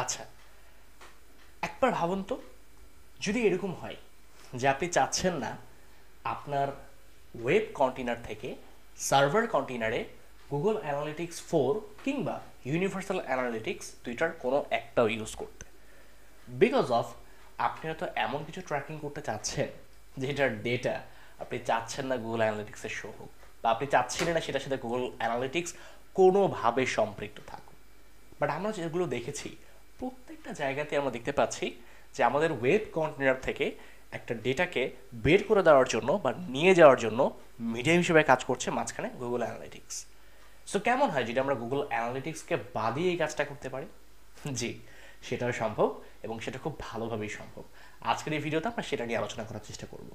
আচ্ছা, একবার ভাবুন তো, যদি এরকম হয় যে আপনি চাচ্ছেন না আপনার ওয়েব কন্টেনার থেকে সার্ভার কন্টেনারে গুগল অ্যানালিটিক্স 4 কিংবা ইউনিভার্সাল অ্যানালিটিক্স দুইটার কোনো একটাও ইউজ করতে, বিকজ অফ আপনি হয়তো এমন কিছু ট্র্যাকিং করতে চাচ্ছেন যেটার ডেটা আপনি চাচ্ছেন না গুগল অ্যানালিটিক্সের শো হোক, বা আপনি চাচ্ছিলেন না সেটার সাথে গুগল অ্যানালিটিক্স কোনোভাবে সম্পৃক্ত থাকুক। বাট আমরা যেগুলো দেখেছি প্রত্যেকটা জায়গাতে আমরা দেখতে পাচ্ছি যে আমাদের ওয়েব কন্টেনার থেকে একটা ডেটাকে বের করে দেওয়ার জন্য বা নিয়ে যাওয়ার জন্য মিডিয়াম হিসেবে কাজ করছে মাঝখানে গুগল অ্যানালিটিক্স। সো কেমন হয় যদি আমরা গুগল অ্যানালিটিক্সকে বাদিয়ে এই কাজটা করতে পারি? জি, সেটাও সম্ভব, এবং সেটা খুব ভালোভাবেই সম্ভব। আজকের এই ভিডিওতে আমরা সেটা নিয়ে আলোচনা করার চেষ্টা করব।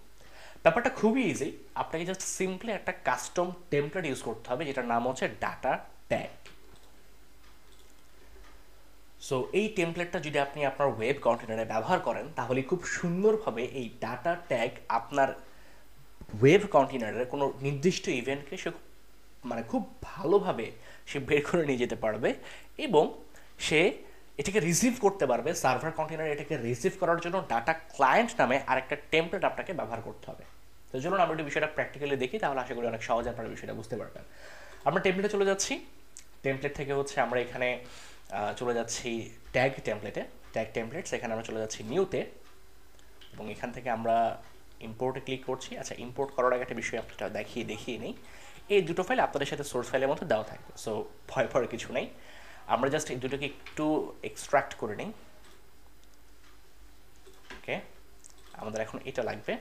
ব্যাপারটা খুবই ইজি। আপনাকে জাস্ট সিম্পলি একটা কাস্টম টেমপ্লেট ইউজ করতে হবে যেটার নাম হচ্ছে ডাটা ট্যাগ। সো এই টেমপ্লেটটা যদি আপনি আপনার ওয়েব কন্টেনারে ব্যবহার করেন তাহলে খুব সুন্দরভাবে এই ডাটা ট্যাগ আপনার ওয়েব কন্টেনারের কোনো নির্দিষ্ট ইভেন্টকে সে মানে খুব ভালোভাবে সে বের করে নিয়ে যেতে পারবে, এবং সে এটাকে রিসিভ করতে পারবে। সার্ভার কন্টেনারে এটাকে রিসিভ করার জন্য ডাটা ক্লায়েন্ট নামে আরেকটা টেমপ্লেট আপনাকে ব্যবহার করতে হবে। তো চলুন আমরা একটু বিষয়টা প্র্যাকটিক্যালি দেখি, তাহলে আশা করি অনেক সহজে আপনারা বিষয়টা বুঝতে পারবেন। আমরা টেমপ্লেটে চলে যাচ্ছি। টেমপ্লেট থেকে হচ্ছে আমরা এখানে চলে যাচ্ছি ট্যাগ টেমপ্লেটে, ট্যাগ টেমপ্লেটস, এখানে আমরা চলে যাচ্ছি নিউতে, এবং এখান থেকে আমরা ইম্পোর্টে ক্লিক করছি। আচ্ছা, ইম্পোর্ট করার আগে একটা বিষয় আপনারা দেখিয়ে নেই, এই দুটো ফাইল আপনাদের সাথে সোর্স ফাইলের মধ্যে দেওয়া থাকবে, সো ভয় পাওয়ার কিছু নেই। আমরা জাস্ট এই দুটোকে একটু এক্সট্রাক্ট করে নিই। ওকে, আমাদের এখন এটা লাগবে।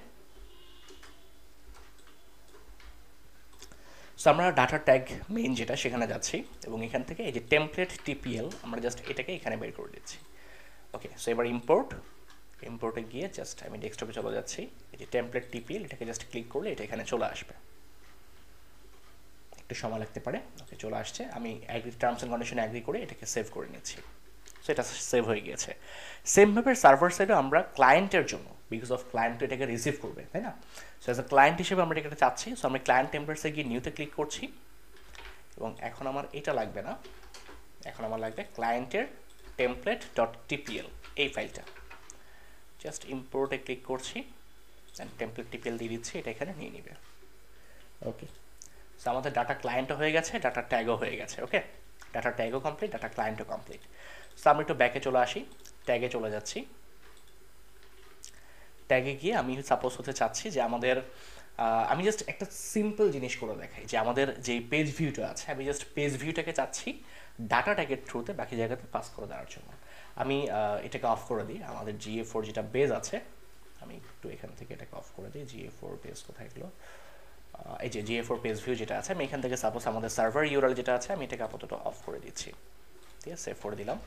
সো আমরা ডাটা ট্যাগ মেইন যেটা সেখানে যাচ্ছি, এবং এখান থেকে এই যে টেমপ্লেট টিপিএল আমরা জাস্ট এটাকে এখানে বের করে দিচ্ছি। ওকে, সো এবার ইম্পোর্টে গিয়ে জাস্ট আমি ডেস্কটপে চলে যাচ্ছি। এই যে টেমপ্লেট টিপিএল এটাকে জাস্ট ক্লিক করলে এটা এখানে চলে আসবে, একটু সময় লাগতে পারে। ওকে, চলে আসছে। আমি টার্মস অ্যান্ড কন্ডিশন অ্যাগ্রি করে এটাকে সেভ করে নিচ্ছি। সো এটা সেভ হয়ে গিয়েছে। সেমভাবে সার্ভার সাইডে আমরা ক্লায়েন্টের জন্য, বিকজ অফ ক্লায়েন্ট তো এটাকে রিসিভ করবে, তাই না? সো অ্যাজ এ ক্লায়েন্ট হিসেবে আমরা এটাকে চাচ্ছি। সো আমি ক্লায়েন্ট টেমপ্লেটসে গিয়ে নিউতে ক্লিক করছি, এবং এখন আমার এটা লাগবে না, এখন আমার লাগবে ক্লায়েন্টের টেমপ্লেট ডট টিপিএল, এই ফাইলটা। জাস্ট ইম্পোর্টে ক্লিক করছি, অ্যান্ড টেমপ্লেট টিপিএল দিয়ে দিচ্ছি, এটা এখানে নিয়ে নিবে। ওকে, সো আমাদের ডাটা ক্লায়েন্টও হয়ে গেছে, ডাটা ট্যাগও হয়ে গেছে। ওকে, ডাটা ট্যাগও কমপ্লিট, ডাটা ক্লায়েন্টও কমপ্লিট। সো আমি একটু ব্যাকে চলে আসি, ট্যাগে চলে যাচ্ছি। ট্যাগে গিয়ে আমি সাপোজ হতে চাচ্ছি যে আমাদের আমি জাস্ট একটা সিম্পল জিনিস করে দেখাই যে আমাদের যে পেজ ভিউটা আছে, আমি জাস্ট পেজ ভিউটাকে চাচ্ছি ডাটা ট্যাগের থ্রুতে বাকি জায়গাতে পাস করে দেওয়ার জন্য। আমি এটাকে অফ করে দিই। আমাদের GA4 যেটা বেজ আছে, আমি একটু এখান থেকে এটাকে অফ করে দিই। GA4 পেজ কোথায় গেলো? এই যে GA4 পেজ ভিউ যেটা আছে, আমি এখান থেকে সাপোজ আমাদের সার্ভার ইউআরএল যেটা আছে আমি এটাকে আপাতত অফ করে দিচ্ছি। ঠিক আছে, সেভ করে দিলাম।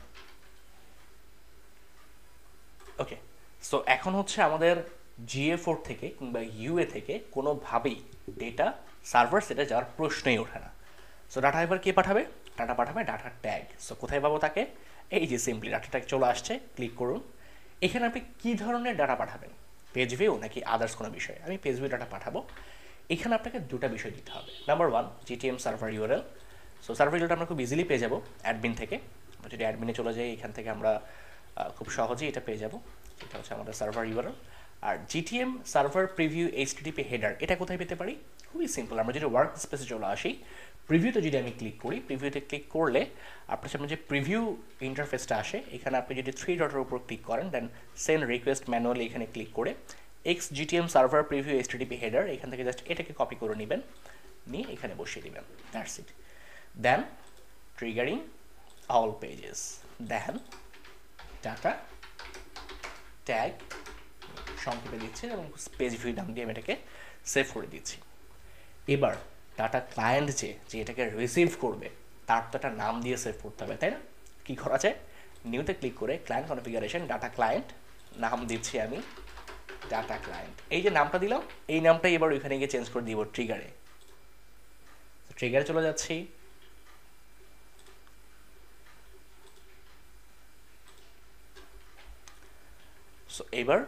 ওকে, সো এখন হচ্ছে আমাদের GA4 থেকে কিংবা ইউএ থেকে কোনোভাবেই ডেটা সার্ভার সেটে যাওয়ার প্রশ্নই ওঠে না। সো ডাটা এবার কে পাঠাবে? ডাটা পাঠাবে ডাটা ট্যাগ। সো কোথায় পাবো তাকে? এই যে সিম্পলি ডাটা ট্যাগ চলে আসছে, ক্লিক করুন। এখানে আপনি কী ধরনের ডাটা পাঠাবেন? পেজ ভিউ নাকি আদার্স কোনো বিষয়? আমি পেজ ভিউ ডাটা পাঠাবো। এখানে আপনাকে দুটা বিষয় দিতে হবে। Number 1, GTM server URL. So server ইউআরএলটা আমরা খুব ইজিলি পেয়ে যাবো অ্যাডমিন থেকে। যদি অ্যাডমিনে চলে যাই, এখান থেকে আমরা খুব সহজেই এটা পেয়ে যাবো। এটা হচ্ছে আমাদের সার্ভার ইউআরএল। আর GTM server preview HTTP header, এটা কোথায় পেতে পারি? খুবই সিম্পল। আমরা যদি ওয়ার্ক স্পেসে চলে আসি, প্রিভিউতে যদি আমি ক্লিক করি, প্রিভিউতে ক্লিক করলে আপনার সামনে যে প্রিভিউ ইন্টারফেসটা আসে, এখানে আপনি যদি 3 ডটের উপর ক্লিক করেন, দেন সেন্ড রিকোয়েস্ট ম্যানুয়ালি এখানে ক্লিক করে GTM server preview HTTP header, এখান থেকে জাস্ট এটাকে কপি করে নেবেন, নিয়ে এখানে বসিয়ে দিবেন। That's it. Then triggering all pages, then data tag সংক্ষেপে দিচ্ছি, এবং পেজ ভিউ নাম দিয়ে আমি এটাকে সেভ করে দিচ্ছি। এবার ডাটা ক্লায়েন্ট যে এটাকে রিসিভ করবে, তার তো একটা নাম দিয়ে সেভ করতে হবে, তাই না? কী করা যায়? নিউতে ক্লিক করে ক্লায়েন্ট কনফিগারেশন, ডাটা ক্লায়েন্ট, নাম দিচ্ছি আমি ডাটা ক্লায়েন্ট। এই যে নামটা দিলাম, এই নামটাই এবার ওইখানে গিয়ে চেঞ্জ করে দিব ট্রিগারে। ট্রিগারে চলে যাচ্ছি। সো এবার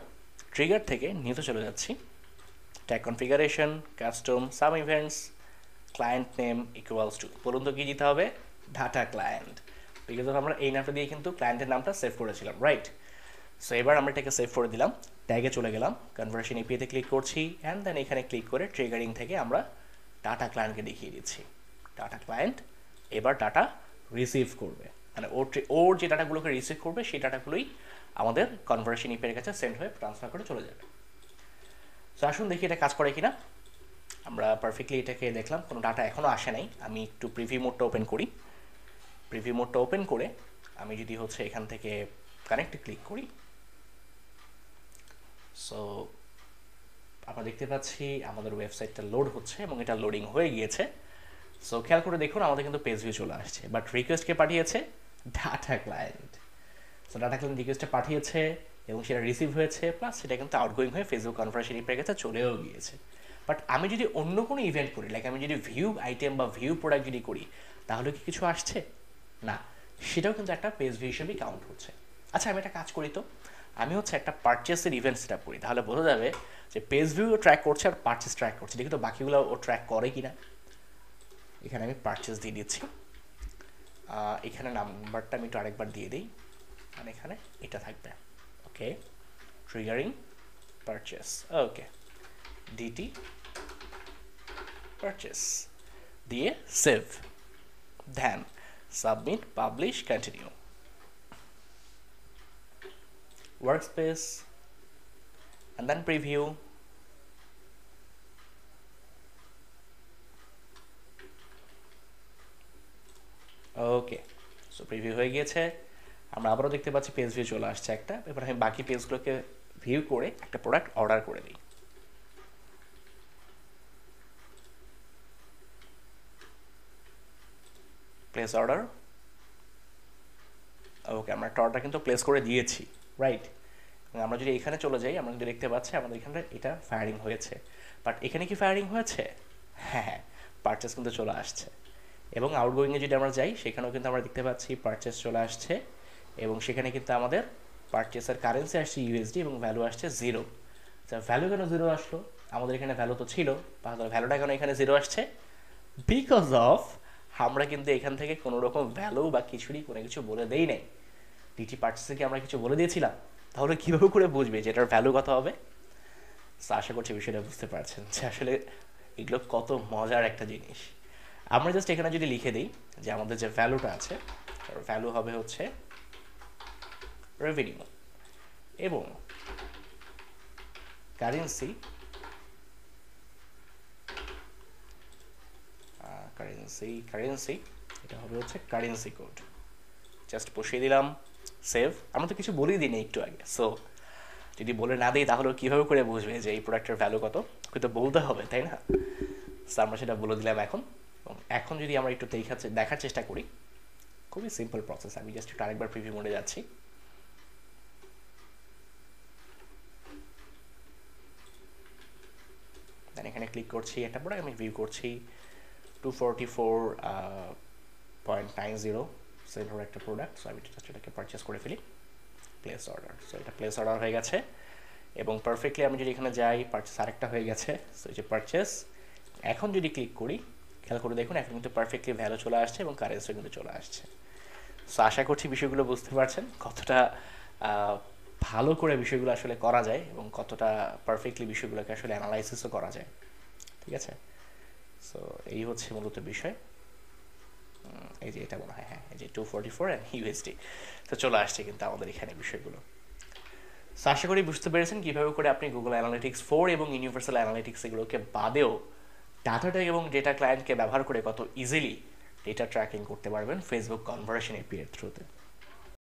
ট্রিগার থেকে নিউতে চলে যাচ্ছি। Tag configuration, custom, some events, client name equals to, বলুন তো কী দিতে হবে? Data client. বিকজ অফ আমরা এই নামটা দিয়ে কিন্তু ক্লায়েন্টের নামটা সেভ করেছিলাম, রাইট? সো এবার আমরা এটাকে সেভ করে দিলাম, ট্যাগে চলে গেলাম, কনভার্সন এপিআইতে ক্লিক করছি, অ্যান্ড দেন এখানে ক্লিক করে ট্রিগারিং থেকে আমরা ডাটা ক্লায়েন্টকে দেখিয়ে দিচ্ছি। ডাটা ক্লায়েন্ট এবার ডাটা রিসিভ করবে, মানে ওর যে ডাটাগুলোকে রিসিভ করবে সেই ডাটাগুলোই আমাদের কনভার্সন এপিআইয়ের কাছে সেন্ড হয়ে ট্রান্সফার করে চলে যাবে। সো আসুন দেখি এটা কাজ করে কিনা। আমরা পারফেক্টলি এটাকে দেখলাম, কোনো ডাটা এখনও আসে নাই। আমি একটু প্রিভিউ মোডটা ওপেন করি। প্রিভিউ মোডটা ওপেন করে আমি যদি হচ্ছে এখান থেকে কানেক্টে ক্লিক করি, সো আমরা দেখতে পাচ্ছি আমাদের ওয়েবসাইটটা লোড হচ্ছে এবং এটা লোডিং হয়ে গিয়েছে। সো খেয়াল করে দেখুন আমাদের কিন্তু পেজ ভিউ চলে আসছে, বাট রিকোয়েস্টকে পাঠিয়েছে data client. So data client রিকোয়েস্টটা পাঠিয়েছে এবং সেটা রিসিভ হয়েছে, প্লাস সেটা কিন্তু আউটগোয়িং হয়ে ফেসবুক কনভার্সন এপিআইয়ের কাছে চলেও গিয়েছে। বাট আমি যদি অন্য কোনো ইভেন্ট করি, লাইক আমি যদি ভিউ আইটেম বা ভিউ প্রোডাক্ট যদি করি, তাহলে কি কিছু আসছে না? সেটাও কিন্তু একটা পেজ ভিউ হিসেবেই কাউন্ট হচ্ছে। আচ্ছা আমি একটা কাজ করি তো, আমি হচ্ছে একটা পারচেসের ইভেন্ট সেট আপ করি, তাহলে বোঝা যাবে যে পেজ ভিউ ট্র্যাক করছে আর পারচেস ট্র্যাক করছে, দেখি তো বাকিগুলো ও ট্র্যাক করে কি না। এখানে আমি পারচেস দিয়ে দিচ্ছি, এখানে নাম্বারটা আমি একটু আরেকবার দিয়ে দিই, মানে এখানে এটা থাকবে। Okay, triggering purchase, okay, DT purchase দিয়ে save, then submit, publish, continue, workspace, and then preview. Okay, so preview হয়ে গিয়েছে। আমরা আবারও দেখতে পাচ্ছি পেজ ভিউ চলে আসছে একটা। এবার আমি বাকি পেজগুলোকে ভিউ করে একটা প্রোডাক্ট অর্ডার করে দিই। প্লেস অর্ডার, ওকে, আমরা একটা অর্ডার কিন্তু প্লেস করে দিয়েছি, রাইট? আমরা যদি এখানে চলে যাই, আমরা কিন্তু দেখতে পাচ্ছি আমাদের এখানে এটা ফায়ারিং হয়েছে, বাট এখানে কি ফায়ারিং হয়েছে? হ্যাঁ, পারচেস কিন্তু চলে আসছে। এবং আউটগোয়িংয়ে যদি আমরা যাই, সেখানেও কিন্তু আমরা দেখতে পাচ্ছি পারচেস চলে আসছে, এবং সেখানে কিন্তু আমাদের পারচেসের কারেন্সি আসছে ইউএসডি এবং ভ্যালু আসছে 0। আচ্ছা, ভ্যালু কেন 0 আসলো? আমাদের এখানে ভ্যালু তো ছিল, তাহলে ভ্যালুটা কেন এখানে 0 আসছে? বিকজ অফ আমরা কিন্তু এখান থেকে কোনো রকম ভ্যালু বা কিছুরই কোনো কিছু বলে দেই নাই। ডিটি পারচেসে কি আমরা কিছু বলে দিয়েছিলাম? তাহলে কীভাবে করে বুঝবে যে এটার ভ্যালু কত হবে? সো আশা করছি বিষয়টা বুঝতে পারছেন যে আসলে এগুলো কত মজার একটা জিনিস। আমরা জাস্ট এখানে যদি লিখে দিই যে আমাদের যে ভ্যালুটা আছে, ভ্যালু হবে হচ্ছে রেভিনিউ, এবং কারেন্সি কারেন্সি এটা হবে হচ্ছে কারেন্সি কোড। জাস্ট বসিয়ে দিলাম, সেভ। আমরা তো কিছু বলেই দিই একটু আগে, সো যদি বলে না দিই তাহলে কীভাবে করে বুঝবে যে এই প্রোডাক্টের ভ্যালু কত? হয়তো বলতে হবে, তাই না? সো আমরা সেটা বলে দিলাম এখন। এবং এখন যদি আমরা একটু দেখার চেষ্টা করি, খুবই সিম্পল প্রসেস। আমি জাস্ট একটু আরেকবার প্রিভিউ মোডে যাচ্ছি। দেন এখানে ক্লিক করছি, একটা প্রোডাক্ট আমি ভিউ করছি 244.90 সেলর একটা প্রোডাক্ট। সো আমি এটাকে পারচেস করে ফেলি, প্লেস অর্ডার। সো এটা প্লেস অর্ডার হয়ে গেছে, এবং পারফেক্টলি আমি যদি এখানে যাই, পারচেস আরেকটা হয়ে গেছে। সো এই যে পারচেস, এখন যদি ক্লিক করি, খেয়াল করে দেখুন এখন কিন্তু পারফেক্টলি ভ্যালু চলে আসছে এবং কারেন্সিও কিন্তু চলে আসছে। সো আশা করছি বিষয়গুলো বুঝতে পারছেন কতটা ভালো করে বিষয়গুলো আসলে করা যায় এবং কতটা পারফেক্টলি বিষয়গুলোকে আসলে অ্যানালাইসিসও করা যায়। ঠিক আছে, সো এই হচ্ছে মূলত বিষয়। এই যে এটা মনে হয়, হ্যাঁ, এই যে 244 অ্যান্ড ইউএসডি, তো চলে আসছে কিন্তু আমাদের এখানে বিষয়গুলো। সো আশা করি বুঝতে পেরেছেন কীভাবে করে আপনি গুগল অ্যানালিটিক্স 4 এবং ইউনিভার্সাল অ্যানালিটিক্স এগুলোকে বাদেও ডাটা ট্যাগ এবং ডেটা ক্লায়েন্টকে ব্যবহার করে কত ইজিলি ডেটা ট্র্যাকিং করতে পারবেন ফেসবুক কনভার্সন এপিআই এর থ্রুতে।